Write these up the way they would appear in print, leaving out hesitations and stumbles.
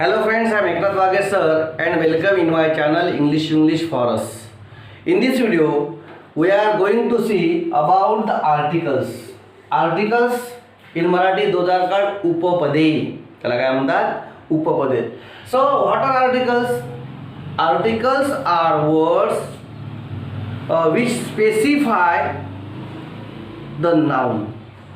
Hello friends, I am Eknath Wage sir and welcome in my channel English for us. In this video, we are going to see about the articles. Articles in Marathi those are called उपपदे. त्याला काय म्हणतात? उपपदे. So what are articles? Articles are words which specify the noun,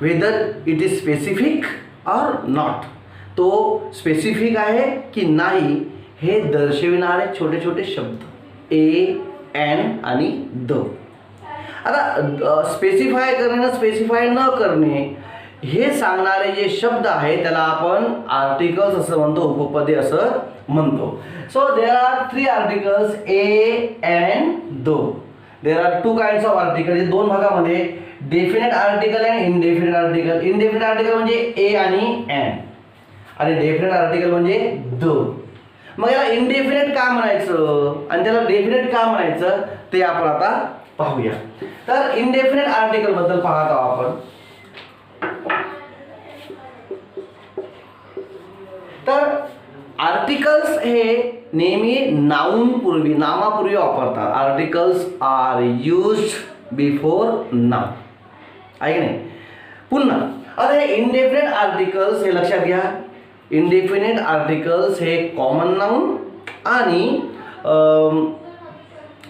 whether it is specific or not. तो specific आहे की नाही हे दर्शविणारे छोटे छोटे शब्द ए एन आणि द. आता स्पेसिफाय करणे स्पेसिफाय न करणे हे सांगणारे जे शब्द आहे त्याला आपण आर्टिकल्स असं म्हणतो, उपपदे असं म्हणतो. So there are 3 articles a an the. There are 2 kinds of article. दोन भागामध्ये डेफिनेट आर्टिकल आणि इनडेफिनेट आर्टिकल. इनडेफिनेट आर्टिकल म्हणजे ए आणि एन आणि डेफिनेट आर्टिकल म्हणजे द. मग याला इनडेफिनेट का म्हणायचं आणि त्याला डेफिनेट का म्हणायचं ते आपण आता पाहूया. तर इनडेफिनेट आर्टिकल बद्दल पाहत आहोत आपण. तर आर्टिकल्स हे नेहमी नाउन पूर्वी नामापूर्वी वापरतात. Articles are used before noun, आहे की नाही. पुन्हा आता हे इनडेफिनेट आर्टिकल्स हे लक्षात घ्या. इनडेफिनेट आर्टिकल्स हे कॉमन नाउन आणि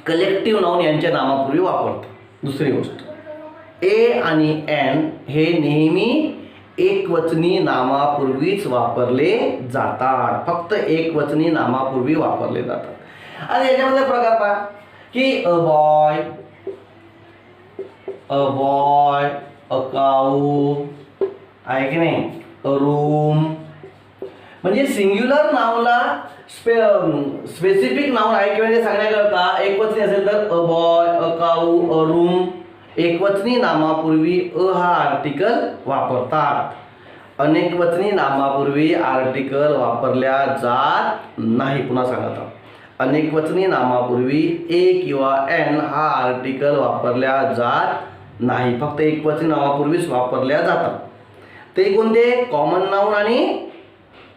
कलेक्टिव्ह नाउन यांच्या नामापूर्वी वापरतात. दुसरी गोष्ट ए आणि एन हे नेहमी एकवचनी नामापूर्वीच वापरले जातात. फक्त एकवचनी नामापूर्वी वापरले जातात. आणि याच्यामध्ये प्रकार पहा की अ बॉय अ काऊ, आहे की नाही, अ रूम. म्हणजे सिंग्युलर नाउनला स्पेसिफिक नाउन आहे किंवा ते सांगण्याकरता एकवचनी असेल तर a boy a cow a room एकवचनी नामापूर्वी अ हा आर्टिकल वापरतात. अनेकवचनी नामापूर्वी आर्टिकल वापरल्या जात नाही. पुन्हा सांगत आहोत, अनेकवचनी नामापूर्वी ए किंवा एन हा आर्टिकल वापरल्या जात नाही. फक्त एकवचनी नामापूर्वीच वापरल्या जातात. ते कोणते? कॉमन नाउन आणि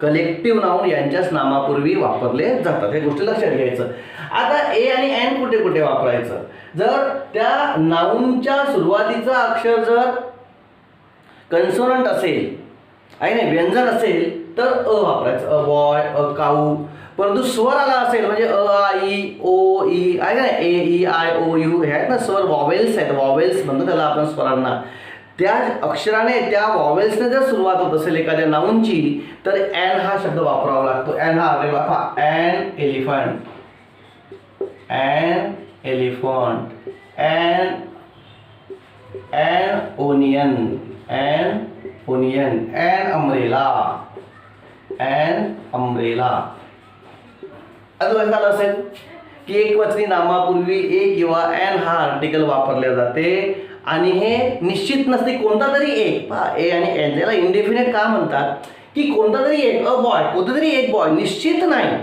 कलेक्टिव्ह नाउन यांच्याच नामापूर्वी वापरले जातात. हे गोष्टी लक्षात घ्यायचं. आता ए आणि एन कुठे कुठे वापरायचं? जर त्या नाउनच्या सुरुवातीचं अक्षर जर कन्सोनंट असेल, आहे नाही, व्यंजन असेल तर अ वापरायचं. अ बॉय अ काऊ. परंतु स्वर आला असेल म्हणजे अ आ ई ओ ई, आहे ना, ए ई आय ओ यू हे आहेत ना स्वर, वॉवेल्स आहेत. वॉवेल्स म्हणतो त्याला आपण स्वरांना. त्या अक्षराने त्या वॉवेल्सने जर सुरुवात होत असेल एखाद्या नाउनची तर एन हा शब्द वापरावा लागतो. एन हा आलेला पहा. An elephant, an elephant, an an onion, an onion, an umbrella, an umbrella. झालं असेल की एकवचनी नामापूर्वी ए किंवा एन हा आर्टिकल वापरले जाते आणि हे निश्चित नसते. कोणता तरी एक पहा, ए आणि एन याला इनडेफिनेट का म्हणतात की कोणता तरी एक, अ बॉय, कोणता तरी एक बॉय, निश्चित नाही.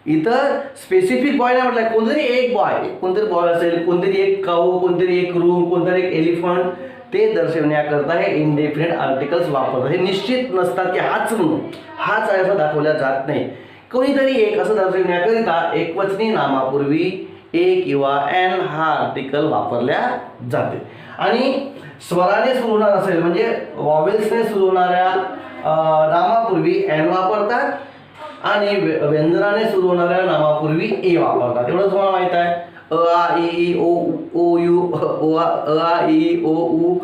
इथं स्पेसिफिक बॉय नाही म्हटलं, कोणतरी एक बॉय, कोणतरी बॉय असेल, कोणतरी एक काऊ, कोणतरी एक रूम, कोणतरी एक एलिफंट. ते दर्शवण्याकरता हे इनडेफिनेट आर्टिकल्स वापरतात. हे निश्चित नसतात की हाच म्हणून, हाच आहे असं दाखवल्या जात नाही. कोणीतरी एक असं दर्शवण्याकरिता एकवचनी नामापूर्वी ए किंवा एन हा आर्टिकल वापरल्या जाते. आणि स्वराने सुरू होणार असेल म्हणजे वॉवेल्सने सुरू होणाऱ्या नामापूर्वी एन वापरतात आणि व्यंजनाने सुरू होणाऱ्या नामापूर्वी ए वापरतात. एवढं तुम्हाला माहित आहे. अ आ ई ओ ओ यू ओ अ आ ई ओ उ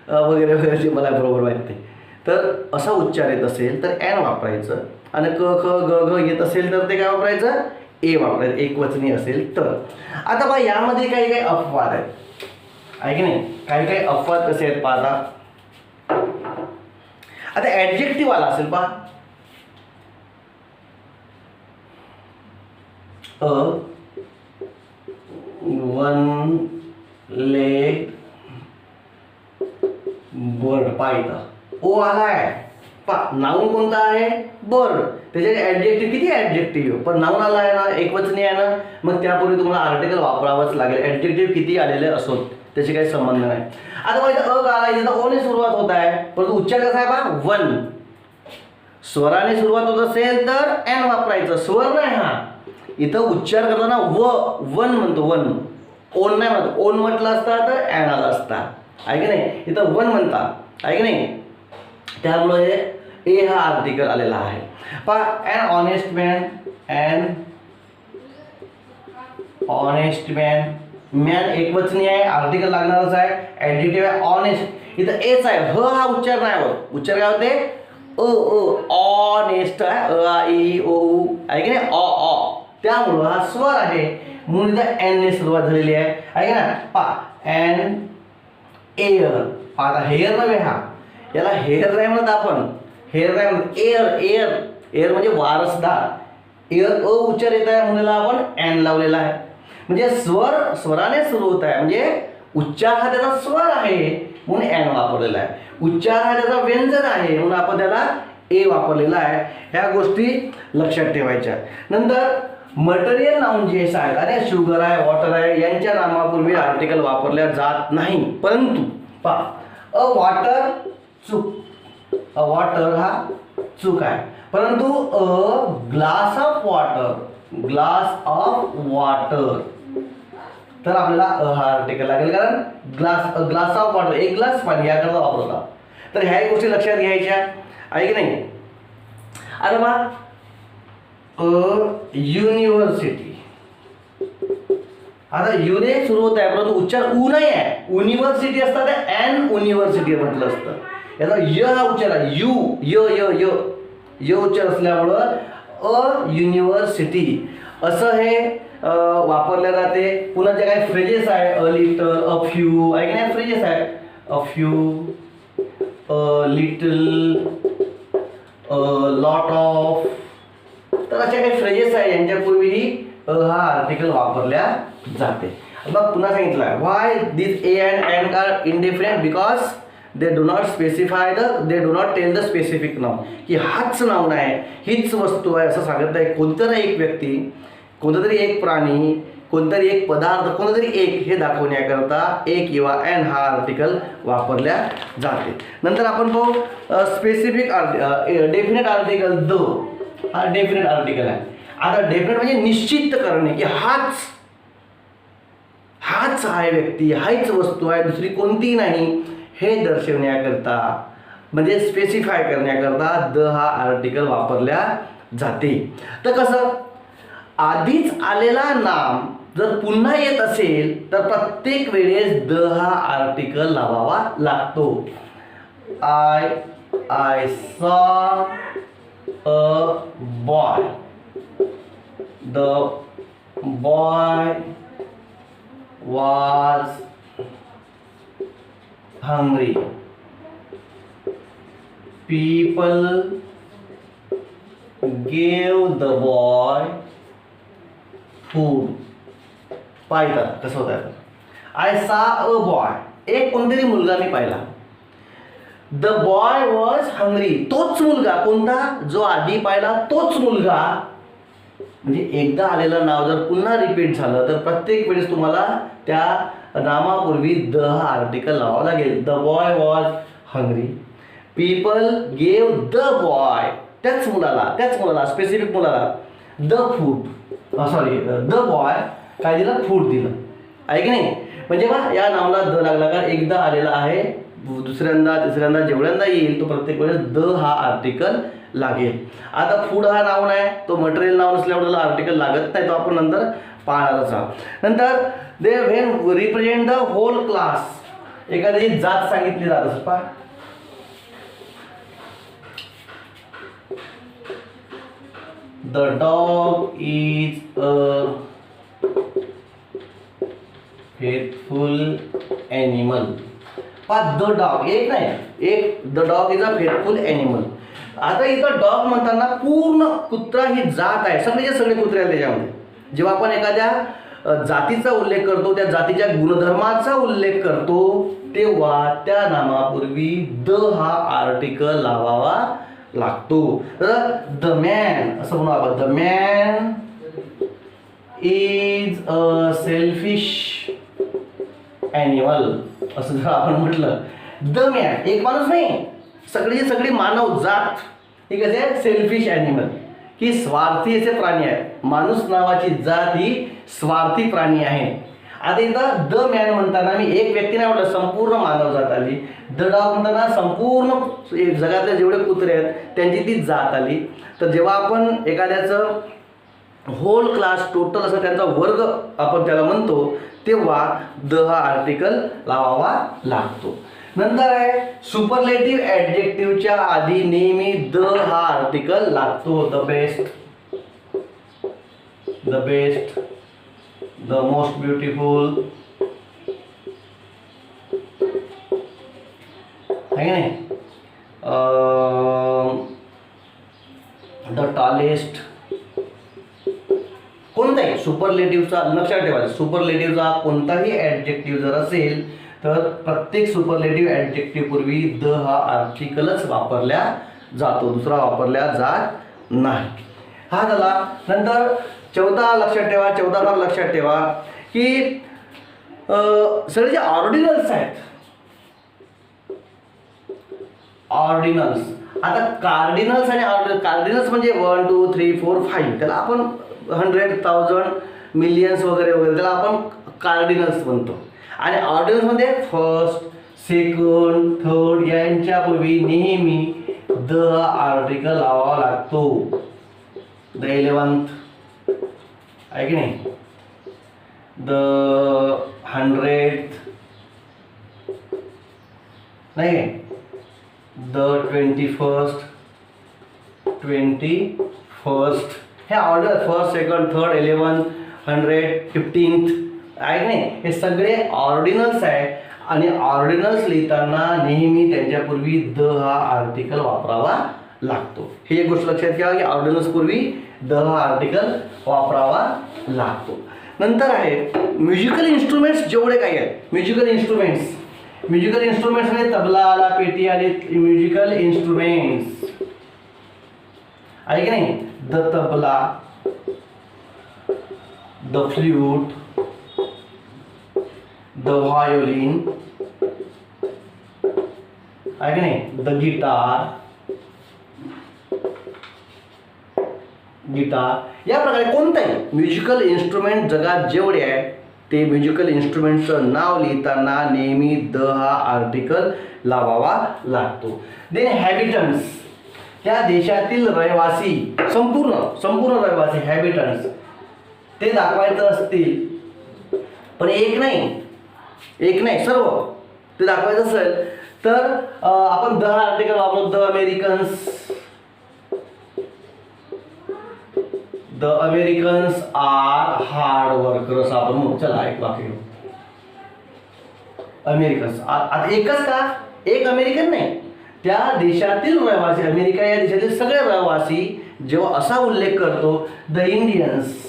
वगैरे वगैरे जे मला बरोबर माहिती आहे. तर असा उच्चार येत असेल तर एन वापरायचं आणि क ख ग घ येत असेल तर ते काय वापरायचं? ए वापरायचं, एकवचनी असेल तर. आता बघा यामध्ये काही काही अपवाद आहेत, आहे की नाही. काही काही अपवाद कसे आहेत पाहता. आता ॲडजेक्टिव्ह आला असेल पहा. अ वन लेग बर्ड पाहिजे. ओ आलाय पहा. नाऊन कोणता आहे? बर्ड. त्याचे ॲडजेक्टिव्ह किती ॲडजेक्टिव्ह, पण नाऊन आला आहे ना, एकवचनी आहे ना, मग त्यापूर्वी तुम्हाला आर्टिकल वापरावंच लागेल. ॲडजेक्टिव्ह किती आलेले असोत त्याचे काही संबंध नाही. आता माहिती अ का आला, इथं ओने सुरुवात होत आहे, परंतु उच्चार कसा आहे पहा, वन. स्वराने सुरुवात होत असेल तर एन वापरायचं. स्वर नाही हा, इथं उच्चार करताना वन म्हणतो, वन. ओन नाही म्हणतो. ओन म्हटलं असता तर एन आला असता, आहे की नाही. इथं वन म्हणता, आहे की नाही. त्यामुळे ए हा आर्टिकल आलेला आहे. पहा, an honest man, an honest man. Man एकवचनी आहे, आर्टिकल लागणारच आहे, ऍडजेक्टिव्ह आहे. ऑनेस्ट इथं एच आहे, ह हा उच्चार नाही होत. उच्चार काय होते, ऑनेस्ट आहे, अ ई ओ उ, आहे की नाही, ऑ. त्यामुळं हा स्वर आहे म्हणून इथं एन ने सुरुवात झालेली आहे की ना. पा एन एअर. आता हेअर नव्हे, हा याला हेअर नाही म्हणत आपण, हेअर नाही म्हणत, एअर. एअर एअर म्हणजे वारसदार. एअर अ उच्चार येत आहे म्हणून आपण एन लावलेला आहे. म्हणजे स्वराने सुरू होत आहे, म्हणजे उच्चार हा त्याचा स्वर आहे म्हणून एन वापरलेला आहे. उच्चार हा त्याचा व्यंजन आहे म्हणून आपण त्याला ए वापरलेला आहे. ह्या गोष्टी लक्षात ठेवायच्या. नंतर मटेरियल नाउन जे आहेत, अरे शुगर आहे, वॉटर आहे, यांच्या नामापूर्वी आर्टिकल वापरल्या जात नाही. परंतु पहा, अ वॉटर चूक, अ वॉटर हा चूक आहे. परंतु a glass of water, glass of water, तर आपल्याला अ हा आर्टिकल लागेल, कारण ग्लास ऑफ वॉटर, एक ग्लास पाणी याकरता वापरला. तर ह्या गोष्टी लक्षात घ्यायच्या, आहे की नाही. आता मग युनिव्हर्सिटी, आता युने सुरू होत आहे परंतु उच्चार उ नाही आहे. युनिव्हर्सिटी असतात एन युनिव्हर्सिटी म्हटलं असतं. याचा य हा उच्चार आहे, यू य य य य उच्चार असल्यामुळं अ युनिव्हर्सिटी असं हे वापरल्या जाते. पुन्हा जे काही फ्रेजेस आहे, अ लिटल, अ फ्यू, आहे की नाही, फ्रेजेस आहे, a few, a little, lot of. तर अशा काही फ्रेजेस आहे यांच्यापूर्वीही हा आर्टिकल वापरल्या जाते. मग पुन्हा सांगितलं, why this a and an are indifferent, because they do not specify they do not tell the specific noun, की हाच नाउन आहे, हीच वस्तू आहे असं सांगत आहे. कोणतरी एक व्यक्ती, कोणता तरी एक प्राणी, कोणतरी एक पदार्थ, कोणतरी एक हे दाखवण्याकरता ए किंवा एन हा आर्टिकल वापरल्या जाते. नंतर आपण पाहू स्पेसिफिक डेफिनेट आर्टिकल. द हा डेफिनेट आर्टिकल आहे. आता डेफिनेट म्हणजे निश्चित करणे, की हाच आहे व्यक्ती, हाच वस्तू आहे, दुसरी कोणतीही नाही, हे दर्शवण्याकरता म्हणजे स्पेसिफाय करण्याकरता द हा आर्टिकल वापरल्या जाते. तर कसं, आधीच आलेला नाम जर पुन्हा येत असेल तर प्रत्येक वेळेस द हा आर्टिकल लावावा लागतो. I saw a boy, the boy was hungry, people gave the boy food. पाहिलं कसं होतं. आय सा अ बॉय, एक कोणतरी मुलगा मी पाहिला. द बॉय वॉज हंग्री, तोच मुलगा, कोणता, जो आधी पाहिला तोच मुलगा. म्हणजे एकदा आलेलं नाव जर पुन्हा रिपीट झालं तर प्रत्येक वेळेस तुम्हाला त्या नामापूर्वी द हा आर्टिकल लावावं लागेल. The boy was hungry, people gave the boy, त्याच मुलाला स्पेसिफिक मुलाला द फूड, द बॉय काय दिलं, फूड दिलं, आहे की नाही. म्हणजे बा या नावाला द लागला, कारण एकदा आलेला आहे, दुसऱ्यांदा तिसऱ्यांदा जेवढ्यांदा येईल तो प्रत्येक वेळेस द हा आर्टिकल लागेल. आता फूड हा नाउन आहे, तो मटेरियल नाउन असल्यामुळे आर्टिकल लागत नाही, तो आपण नंतर पाहणारच आहोत. नंतर they when represent the whole class, एखाद्याची जात सांगितली जात असते. पहा, the dog is a faithful animal. पहा, द डॉग एक नाही, एक the dog is a faithful animal. आता इथं डॉग म्हणताना पूर्ण कुत्रा ही जात आहे, सगळे कुत्रे आहेत त्याच्यामध्ये. जेव्हा आपण एखाद्या जातीचा उल्लेख करतो, त्या जातीच्या गुणधर्माचा उल्लेख करतो, तेव्हा त्या नामापूर्वी द हा आर्टिकल लावावा लागतो. तर द मॅन असं म्हणू आपण, the man is a selfish animal असं जर आपण म्हटलं. द मॅन एक माणूस नाही, सगळी मानव जात ही कसे आहे, सेल्फिश ॲनिमल, की स्वार्थी असे प्राणी आहेत. माणूस नावाची जात ही स्वार्थी प्राणी आहे. आता इथं द मॅन म्हणताना मी एक व्यक्ती नाही म्हटलं, संपूर्ण मानवजात आली. द डॉग म्हणताना संपूर्ण जगातले जेवढे कुत्रे आहेत त्यांची ती जात आली. तर जेव्हा आपण एखाद्याचं होल क्लास टोटल असं त्यांचा वर्ग आपण त्याला म्हणतो, तेव्हा द हा आर्टिकल लावावा लागतो. नंतर आहे सुपरलेटिव्ह ॲडजेक्टिव्हच्या आधी नेहमी द हा आर्टिकल लागतो. The best, the best, the most beautiful, आहे की नाही, द टॉलेस्ट, कोणताही सुपरलेटिव्हचा लक्षात ठेवायचं. सुपरलेटिव्हचा कोणताही ॲडजेक्टिव्ह जर असेल तर प्रत्येक सुपरलेटिव्ह ॲडजेक्टिव्ह पूर्वी द हा आर्टिकलच वापरल्या जातो, दुसरा वापरल्या जात नाही. हा झाला. नंतर 14 लक्षात ठेवा, 14 लक्षात ठेवा की सगळे जे ऑर्डिनल्स आहेत, ऑर्डिनल्स. आता कार्डिनल्स आणि ऑर्डिनल्स, कार्डिनल्स म्हणजे 1 2 3 4 5, त्याला आपण 100 1000 मिलियन्स वगैरे वगैरे त्याला आपण कार्डिनल्स म्हणतो. आणि ऑर्डिनल्समध्ये फर्स्ट, सेकंड, थर्ड यांच्या पूर्वी नेहमी द आर्टिकल लावावा लागतो. द 11th, आहे की नाही, द 100th, नाही, द 21st, 21st, हे order first, second, third, 11, 100, 15th, आहे की नाही, हे सगळे ऑर्डिनल्स आहे. आणि ऑर्डिनल्स लिहिताना नेहमी त्यांच्यापूर्वी द हा आर्टिकल वापरावा लागतो. हे एक गोष्ट लक्षात घ्या की ऑर्डिनल्स पूर्वी द हा आर्टिकल वापरावा लागतो. नंतर आहे म्युझिकल इन्स्ट्रुमेंट्स जेवढे काही आहेत. म्युझिकल इन्स्ट्रुमेंट्स म्हणजे तबला आला, पेटी आली, म्युझिकल इन्स्ट्रुमेंट्स, आहे की नाही, the tabla, the flute, the violin, आहे की नाही, द गिटार, या प्रकारे कोणताही म्युझिकल इन्स्ट्रुमेंट जगात जेवढे आहेत ते म्युझिकल इन्स्ट्रुमेंटचं नाव लिहिताना नेहमी द हा आर्टिकल लावावा लागतो. देन हॅबिटंट्स, त्या देशातील रहिवासी, संपूर्ण रहिवासी, हॅबिटंट्स ते दाखवायचं असतील, पण एक नाही सर्व ते दाखवायचं असेल तर आपण द हा आर्टिकल वापरतो. The Americans are hard workers. आपण मग चला एक वाक्य घेऊ. अमेरिकन्स, आता एकच का, एक अमेरिकन नाही, त्या देशातील रहिवासी, अमेरिका या देशातील सगळे रहिवासी जेव्हा असा उल्लेख करतो, the Indians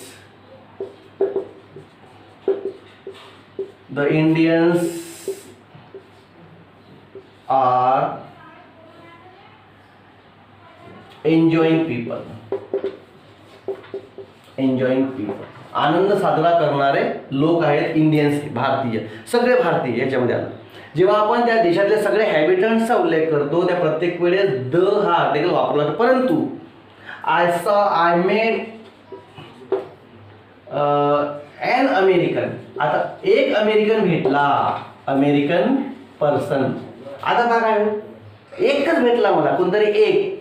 are enjoying people, आनंद साजरा करणारे लोक आहेत इंडियन्स, भारतीय, सगळे भारतीय याच्यामध्ये आलं. जेव्हा आपण त्या देशातल्या सगळे हॅबिटंट्सचा उल्लेख करतो त्या प्रत्येक वेळेस द हा आर्टिकल वापरला जातो. परंतु आय मेड ॲन अमेरिकन, आता एक अमेरिकन भेटला, अमेरिकन पर्सन, आता काय एकच भेटला मला, कोणतरी एक,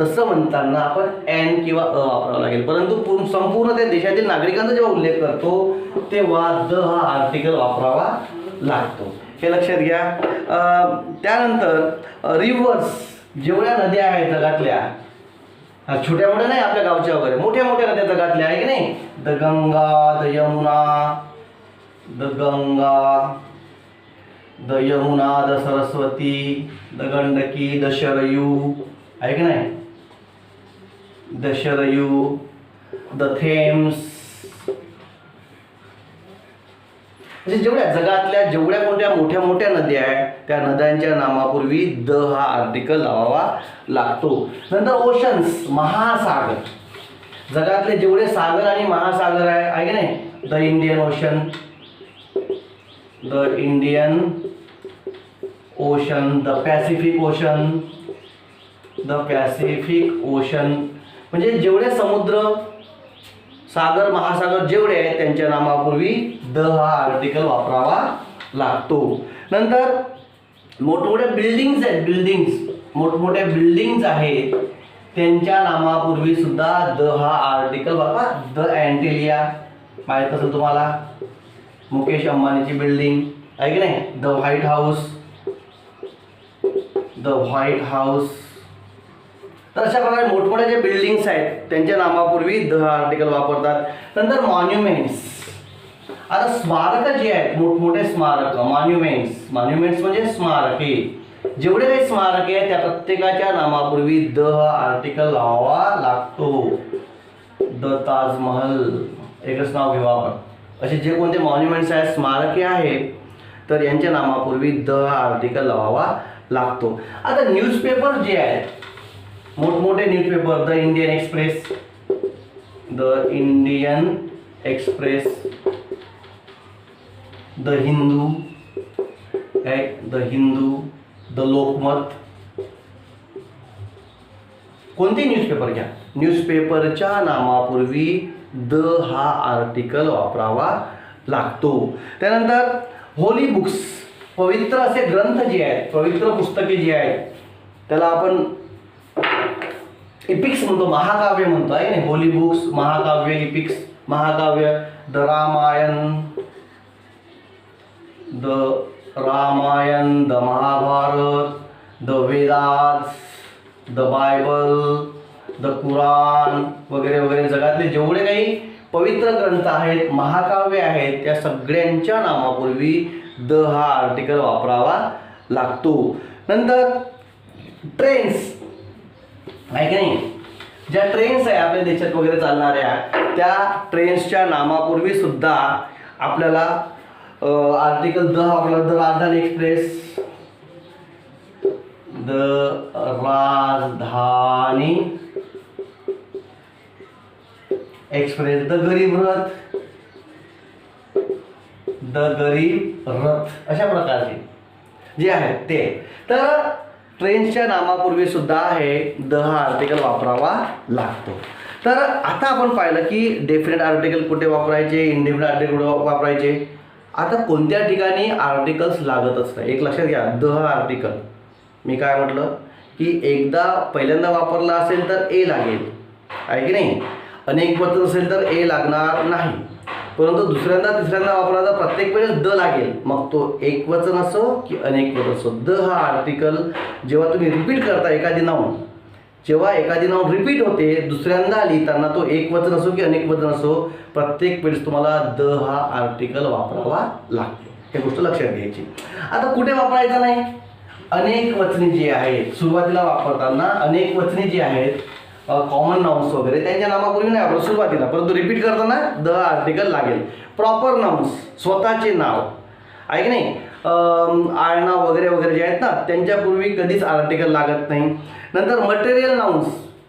तसं म्हणताना आपण ॲन किंवा अ वापरावं लागेल. परंतु संपूर्ण त्या देशातील नागरिकांचा जेव्हा उल्लेख करतो तेव्हा द हा आर्टिकल वापरावा लागतो, हे लक्षात घ्या. त्यानंतर रिव्हर्स, जेवढ्या नद्या आहेत जगातल्या, छोट्या मोठ्या नाही आपल्या गावच्या वगैरे, मोठ्या मोठ्या नद्या जगातल्या आहे की नाही, the Ganga, the Yamuna, the Saraswati, the Gandaki, the Sarayu, आहे की नाही, द शरयू, द थेम्स, म्हणजे जेवढ्या जगातल्या जेवढ्या कोणत्या मोठ्या मोठ्या नद्या आहेत त्या नद्यांच्या नामापूर्वी द हा आर्टिकल लावावा लागतो. नंतर ओशन्स, महासागर, जगातले जेवढे सागर आणि महासागर आहे की नाही, the Indian ocean, the Pacific ocean, the Pacific ocean, म्हणजे जेवढे समुद्र, सागर, महासागर जेवढे आहेत त्यांच्या नामापूर्वी द हा आर्टिकल वापरावा लागतो. नंतर मोठमोठ्या बिल्डिंग्स आहेत, मोठमोठ्या बिल्डिंग्स आहेत त्यांच्या नामापूर्वी सुद्धा द हा आर्टिकल वापरा. द अँटिलिया माहीत असेल तुम्हाला, मुकेश अंबानीची बिल्डिंग आहे की नाही. The white house. तर अशा प्रकारे मोठमोठ्या ज्या बिल्डिंग्स आहेत त्यांच्या नामापूर्वी द आर्टिकल वापरतात. नंतर मॉन्युमेंट्स. आता स्मारक जे आहेत, मोठमोठे स्मारक, मॉन्युमेंट्स म्हणजे स्मारके, जेवढे काही स्मारके आहेत त्या प्रत्येकाच्या नामापूर्वी द हा आर्टिकल लावावा लागतो. द ताजमहल एकच नाव घेऊ आपण. असे जे कोणते मॉन्युमेंट्स आहेत, स्मारके आहेत, तर यांच्या नामापूर्वी द हा आर्टिकल लावावा लागतो. आता न्यूजपेपर जे आहेत, मोठमोठे newspaper, the Indian express, the Hindu, the Lokmat, कोणते न्यूजपेपर घ्या, न्यूजपेपरच्या नामापूर्वी द हा आर्टिकल वापरावा लागतो. त्यानंतर होली बुक्स, पवित्र असे ग्रंथ जे आहेत, पवित्र पुस्तके जी आहेत त्याला आपण इपिक्स म्हणतो, महाकाव्य म्हणतो आहे नाही. होली बुक्स, महाकाव्य, इपिक्स, महाकाव्य, the Ramayana, the Mahabharata, the Vedas, the Bible, the Quran वगैरे वगैरे. जगातले जेवढे काही पवित्र ग्रंथ आहेत, महाकाव्य आहेत, त्या सगळ्यांच्या नामापूर्वी द हा आर्टिकल वापरावा लागतो. नंतर ट्रेन्स आहे की नाही, ज्या ट्रेन्स आहे आपल्या देशात वगैरे चालणाऱ्या, त्या ट्रेन्सच्या नामापूर्वी सुद्धा आपल्याला आर्टिकल द वापरला. द राजधानी एक्सप्रेस, द राजधानी एक्सप्रेस, द गरीब रथ, अशा प्रकारचे जे आहेत ते. तर ट्रेन्सच्या नामापूर्वी सुद्धा हे द हा आर्टिकल वापरावा लागतो. तर आता आपण पाहिलं की डेफिनेट आर्टिकल कुठे वापरायचे, इंडेफिनेट आर्टिकल कुठे वापरायचे. आता कोणत्या ठिकाणी आर्टिकल्स लागतच नाही, एक लक्षात घ्या. द हा आर्टिकल मी काय म्हटलं की एकदा पहिल्यांदा वापरला असेल तर ए लागेल, आहे की नाही. अनेक वचन असेल तर ए लागणार नाही, परंतु दुसऱ्यांदा तिसऱ्यांदा वापरला तर प्रत्येक वेळेस द लागेल. मग तो एक वचन असो की अनेक वचन असो, द हा आर्टिकल जेव्हा तुम्ही रिपीट करता एखादी नाऊन, जेव्हा एखादी नाऊन रिपीट होते दुसऱ्यांदा लिहिताना, तो एक वचन असो की अनेक वचन असो, प्रत्येक वेळेस तुम्हाला द हा आर्टिकल वापरावा लागतो. हे गोष्ट लक्षात घ्यायची. आता कुठे वापरायचा नाही, अनेक वचने जी आहेत सुरुवातीला वापरताना, अनेक वचने जी आहेत कॉमन नाउन्स वगैरे त्यांच्या नामापूर्वी नाही वापरत सुरुवातीला, परंतु रिपीट करताना द आर्टिकल लागेल. प्रॉपर नाउन्स, स्वतःचे नाव आहे की नाही, आडनाव वगैरे वगैरे जे आहेत ना त्यांच्यापूर्वी कधीच आर्टिकल लागत नाही. नंतर मटेरियल नाउन्स,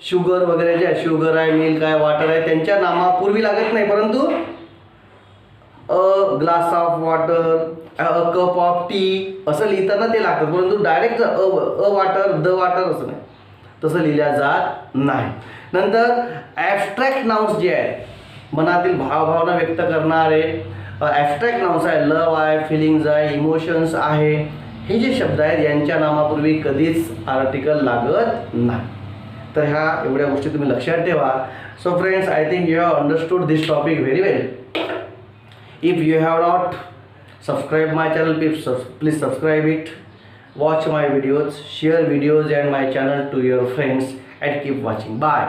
शुगर वगैरे जे आहे, शुगर आहे, मिल्क आहे, वॉटर आहे, त्यांच्या नामापूर्वी लागत नाही, परंतु a glass of water, a cup of T असं लिहिताना ते लागतात, परंतु direct a water, the water असं नाही, तसं लिहिल्या जात नाही. नंतर ॲब्स्ट्रॅक्ट नाउन्स जे आहेत, मनातील भावभावना व्यक्त करणारे ॲब्स्ट्रॅक्ट नाउन्स आहे, लव आहे, फिलिंग्ज आहे, इमोशन्स आहे, हे जे शब्द आहेत यांच्या नामापूर्वी कधीच आर्टिकल लागत नाही. तर ह्या एवढ्या गोष्टी तुम्ही लक्षात ठेवा. So friends, I think you have understood this topic very well. If you have not subscribe my channel, please subscribe it, watch my videos, share videos and my channel to your friends and keep watching. Bye.